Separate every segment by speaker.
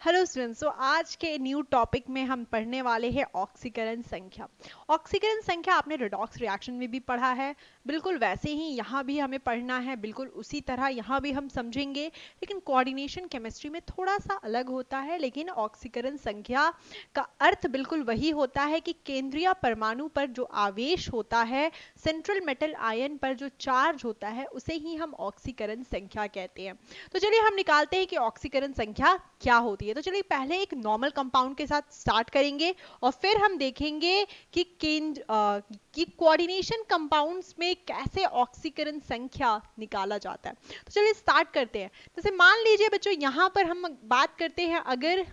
Speaker 1: Hello students, तो आज के न्यू टॉपिक में हम पढ़ने वाले हैं ऑक्सीकरण संख्या। ऑक्सीकरण संख्या आपने रेडॉक्स रिएक्शन में भी पढ़ा है, बिल्कुल वैसे ही यहाँ भी हमें पढ़ना है, बिल्कुल उसी तरह यहाँ भी हम समझेंगे, लेकिन कोऑर्डिनेशन केमिस्ट्री में थोड़ा सा अलग होता है। लेकिन ऑक्सीकरण संख्या का अर्थ बिल्कुल वही होता है कि केंद्रीय परमाणु पर जो आवेश होता है, सेंट्रल मेटल आयन पर जो चार्ज होता है, उसे ही हम ऑक्सीकरण संख्या कहते हैं। तो चलिए हम निकालते हैं कि ऑक्सीकरण संख्या क्या होती है। तो चलिए पहले एक नॉर्मल कंपाउंड के साथ स्टार्ट करेंगे और फिर हम देखेंगे कि कोऑर्डिनेशन कंपाउंड्स में कैसे ऑक्सीकरण संख्या निकाला जाता है। तो चलिए स्टार्ट करते हैं। जैसे मान लीजिए बच्चों, यहां पर हम बात करते हैं अगर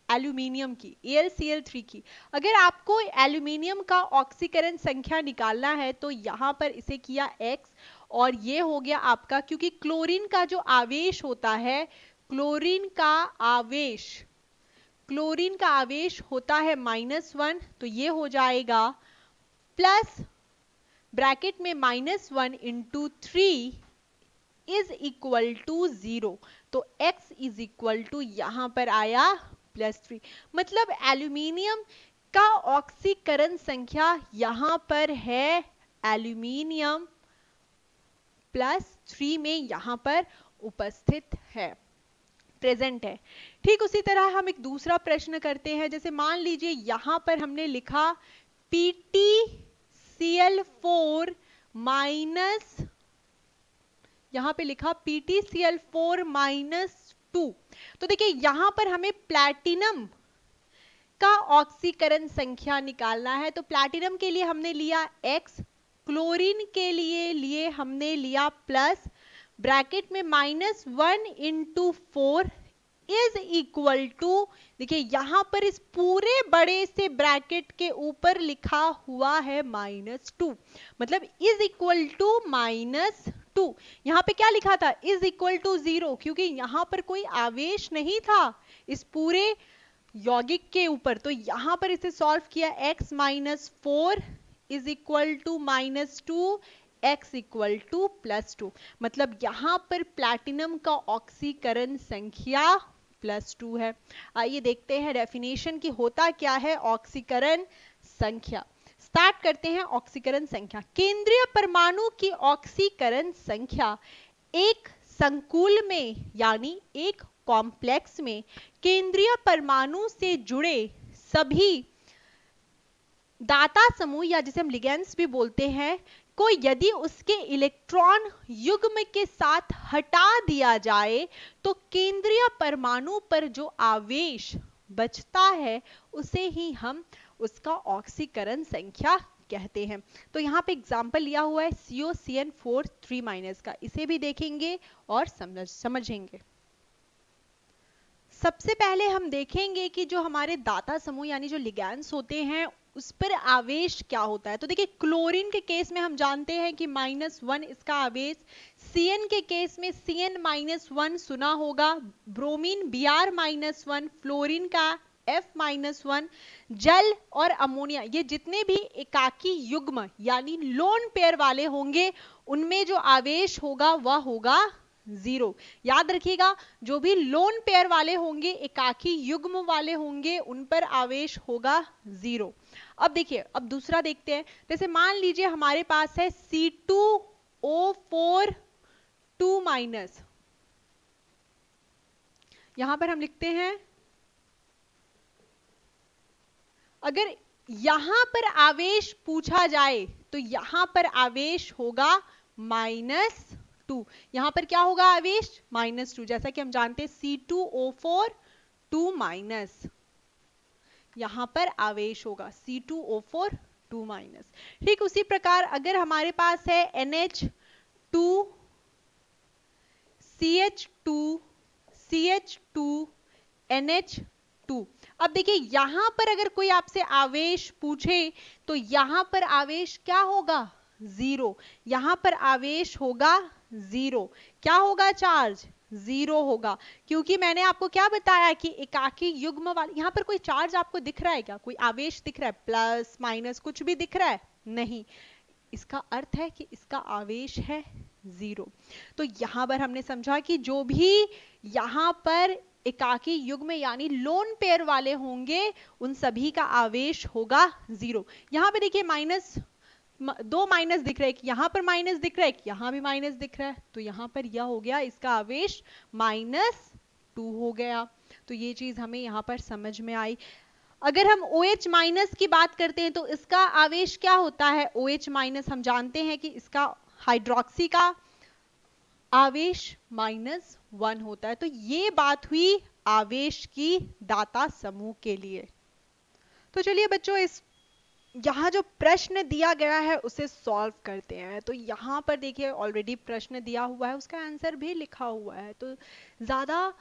Speaker 1: एल्यूमिनियम की, AlCl3 की, अगर आपको एल्यूमिनियम का ऑक्सीकरण संख्या निकालना है तो यहां पर इसे किया X और ये हो गया आपका, क्योंकि क्लोरीन का जो आवेश होता है, क्लोरीन का आवेश होता है -1, तो ये हो जाएगा प्लस ब्रैकेट में -1 इंटू 3 इज इक्वल टू 0। तो x इज इक्वल टू यहां पर आया +3। मतलब एल्यूमिनियम का ऑक्सीकरण संख्या यहां पर है एल्यूमिनियम +3 में यहां पर उपस्थित है, प्रेजेंट है। ठीक उसी तरह हम एक दूसरा प्रश्न करते हैं। जैसे मान लीजिए यहां पर हमने लिखा PtCl4 माइनस, यहां पे लिखा PtCl4 -2। तो देखिए यहां पर हमें प्लैटिनम का ऑक्सीकरण संख्या निकालना है। तो प्लैटिनम के लिए हमने लिया X, क्लोरीन के लिए हमने लिया प्लस, ब्रैकेट में -1 इंटू 4 इज इक्वल टू, देखिए यहां पर इस पूरे बड़े से ब्रैकेट के ऊपर लिखा हुआ है -2, मतलब इज इक्वल टू -2। यहां पे क्या लिखा था? इज इक्वल टू 0, क्योंकि यहां पर कोई आवेश नहीं था इस पूरे यौगिक के ऊपर। तो यहां पर इसे सॉल्व किया, x - 4 is equal to -2, x equal to +2। मतलब यहां पर प्लैटिनम का ऑक्सीकरण संख्या +2 है। आइए देखते हैं डेफिनेशन की होता क्या है ऑक्सीकरण संख्या। स्टार्ट करते हैं ऑक्सीकरण संख्या। केंद्रीय परमाणु की ऑक्सीकरण संख्या एक संकुल में यानी एक कॉम्प्लेक्स में केंद्रीय परमाणु से जुड़े सभी दाता समूह या जिसे हम लिगेंड्स भी बोलते हैं को यदि उसके इलेक्ट्रॉन युग्म के साथ हटा दिया जाए तो केंद्रीय परमाणु पर जो आवेश बचता है उसे ही हम उसका ऑक्सीकरण संख्या कहते हैं। तो यहां पे एग्जांपल लिया हुआ है COCN4 3- का, इसे भी देखेंगे और समझेंगे। सबसे पहले हम देखेंगे कि जो हमारे दाता समूह यानी जो लिगैंड्स होते हैं उस पर आवेश क्या होता है। तो देखिए क्लोरीन के केस में हम जानते हैं कि -1 इसका आवेश, Cn के केस में Cn-1 सुना होगा, ब्रोमीन Br-1, फ्लोरीन का F-1, जल और अमोनिया, ये जितने भी एकाकी युग्म यानी लोन पेयर वाले होंगे उनमें जो आवेश होगा वह होगा 0। याद रखिएगा, जो भी लोन पेयर वाले होंगे, एकाकी युग्म वाले होंगे, उन पर आवेश होगा 0। अब देखिए, अब दूसरा देखते हैं। जैसे मान लीजिए हमारे पास है C2O4 2-, यहां पर हम लिखते हैं, अगर यहां पर आवेश पूछा जाए तो यहां पर आवेश होगा -2। यहां पर क्या होगा आवेश? -2, जैसा कि हम जानते हैं C2O4 2-, यहां पर आवेश होगा C2O4 2-। ठीक उसी प्रकार अगर हमारे पास है NH2 CH2 CH2 NH2, अब देखिए यहां पर अगर कोई आपसे आवेश पूछे तो यहां पर आवेश क्या होगा? 0। यहां पर आवेश होगा 0। क्या होगा? चार्ज 0 होगा, क्योंकि मैंने आपको क्या बताया कि एकाकी युग्म वाले, यहां पर कोई चार्ज आपको दिख रहा है क्या? कोई आवेश दिख रहा है? प्लस माइनस कुछ भी दिख रहा है? नहीं। इसका अर्थ है कि इसका आवेश है 0। तो यहां पर हमने समझा कि जो भी यहां पर एकाकी युग्म यानी लोन पेयर वाले होंगे उन सभी का आवेश होगा 0। यहाँ पे देखिए माइनस, दो माइनस दिख रहे हैं, यहाँ पर माइनस दिख रहा है, यहाँ भी माइनस दिख रहा है, तो यहाँ पर यह हो गया इसका आवेश -2 हो गया। तो ये चीज हमें यहाँ पर समझ में आई। अगर हम OH माइनस की बात करते हैं तो इसका आवेश क्या होता है? OH माइनस हम जानते हैं कि इसका हाइड्रोक्सी का आवेश -1 होता है। तो ये बात हुई आवेश की दाता समूह के लिए। तो चलिए बच्चों, इस यहाँ जो प्रश्न दिया गया है उसे सॉल्व करते हैं। तो यहाँ पर देखिए ऑलरेडी प्रश्न दिया हुआ है, उसका आंसर भी लिखा हुआ है, तो ज्यादा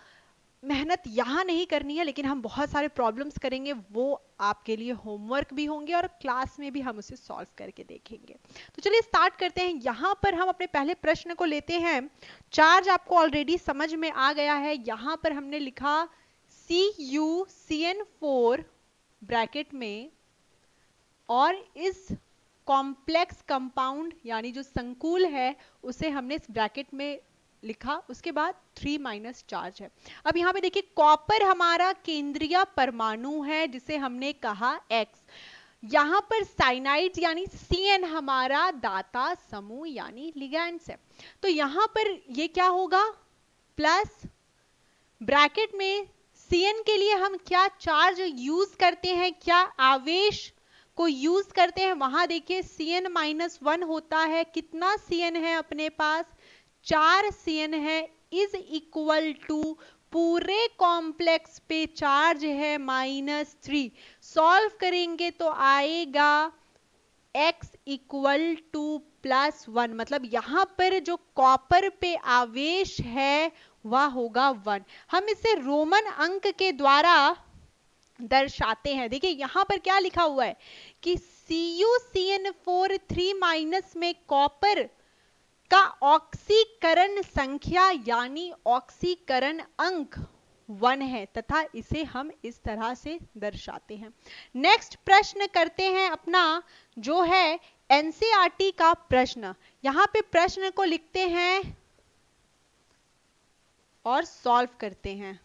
Speaker 1: मेहनत यहाँ नहीं करनी है, लेकिन हम बहुत सारे प्रॉब्लम्स करेंगे, वो आपके लिए होमवर्क भी होंगे और क्लास में भी हम उसे सॉल्व करके देखेंगे। तो चलिए स्टार्ट करते हैं। यहाँ पर हम अपने पहले प्रश्न को लेते हैं। चार्ज आपको ऑलरेडी समझ में आ गया है। यहाँ पर हमने लिखा CuCN4 ब्रैकेट में, और इस कॉम्प्लेक्स कंपाउंड यानी जो संकुल है उसे हमने इस ब्रैकेट में लिखा, उसके बाद 3- चार्ज है। अब यहाँ पे देखिए कॉपर हमारा केंद्रीय परमाणु है जिसे हमने कहा X। यहाँ पर साइनाइड यानी CN हमारा दाता समूह यानी लिगैंड्स है। तो यहाँ पर ये क्या होगा? प्लस ब्रैकेट में CN के लिए हम क्या चार्ज यूज करते हैं, क्या आवेश को यूज करते हैं? वहां देखिए CN-1 होता है। कितना CN है अपने पास? 4 CN है, इज इक्वल टू पूरे कॉम्प्लेक्स पे चार्ज है -3। सॉल्व करेंगे तो आएगा x इक्वल टू +1, मतलब यहां पर जो कॉपर पे आवेश है वह होगा 1। हम इसे रोमन अंक के द्वारा दर्शाते हैं। देखिए यहां पर क्या लिखा हुआ है कि CuCN4 3- में कॉपर का ऑक्सीकरण संख्या यानी ऑक्सीकरण अंक 1 है, तथा इसे हम इस तरह से दर्शाते हैं। नेक्स्ट प्रश्न करते हैं अपना, जो है एनसीईआरटी का प्रश्न। यहां पे प्रश्न को लिखते हैं और सॉल्व करते हैं।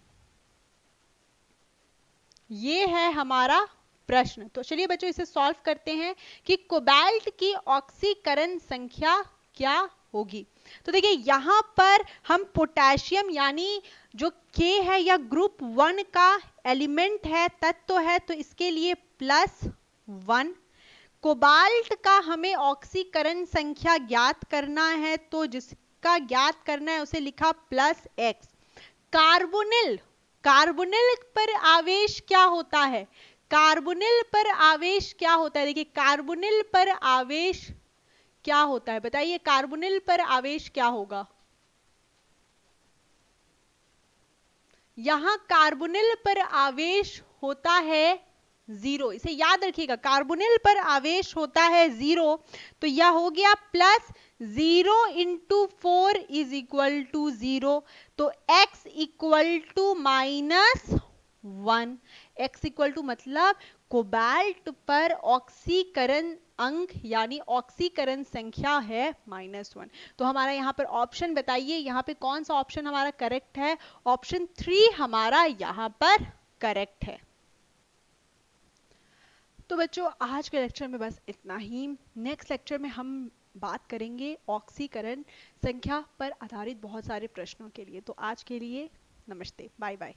Speaker 1: ये है हमारा प्रश्न। तो चलिए बच्चों इसे सॉल्व करते हैं कि कोबाल्ट की ऑक्सीकरण संख्या क्या होगी। तो देखिए यहां पर हम पोटेशियम यानी जो K है या ग्रुप 1 का एलिमेंट है, तत्व है, तो इसके लिए +1। कोबाल्ट का हमें ऑक्सीकरण संख्या ज्ञात करना है, तो जिसका ज्ञात करना है उसे लिखा +x। कार्बोनिल, कार्बोनिल पर आवेश क्या होता है? कार्बोनिल पर आवेश क्या होता है? देखिए कार्बोनिल पर आवेश क्या होता है, बताइए कार्बोनिल पर आवेश क्या होगा? यहां कार्बोनिल पर आवेश होता है 0। इसे याद रखिएगा, कार्बोनिल पर आवेश होता है 0। तो यह हो गया +0 × 4 = 0। तो x = -1। x = मतलब कोबाल्ट पर ऑक्सीकरण अंक यानी ऑक्सीकरण संख्या है -1। तो हमारा यहाँ पर ऑप्शन बताइए, यहाँ पे कौन सा ऑप्शन हमारा करेक्ट है? ऑप्शन 3 हमारा यहाँ पर करेक्ट है। तो बच्चों आज के लेक्चर में बस इतना ही। नेक्स्ट लेक्चर में हम बात करेंगे ऑक्सीकरण संख्या पर आधारित बहुत सारे प्रश्नों के लिए। तो आज के लिए नमस्ते, बाय बाय।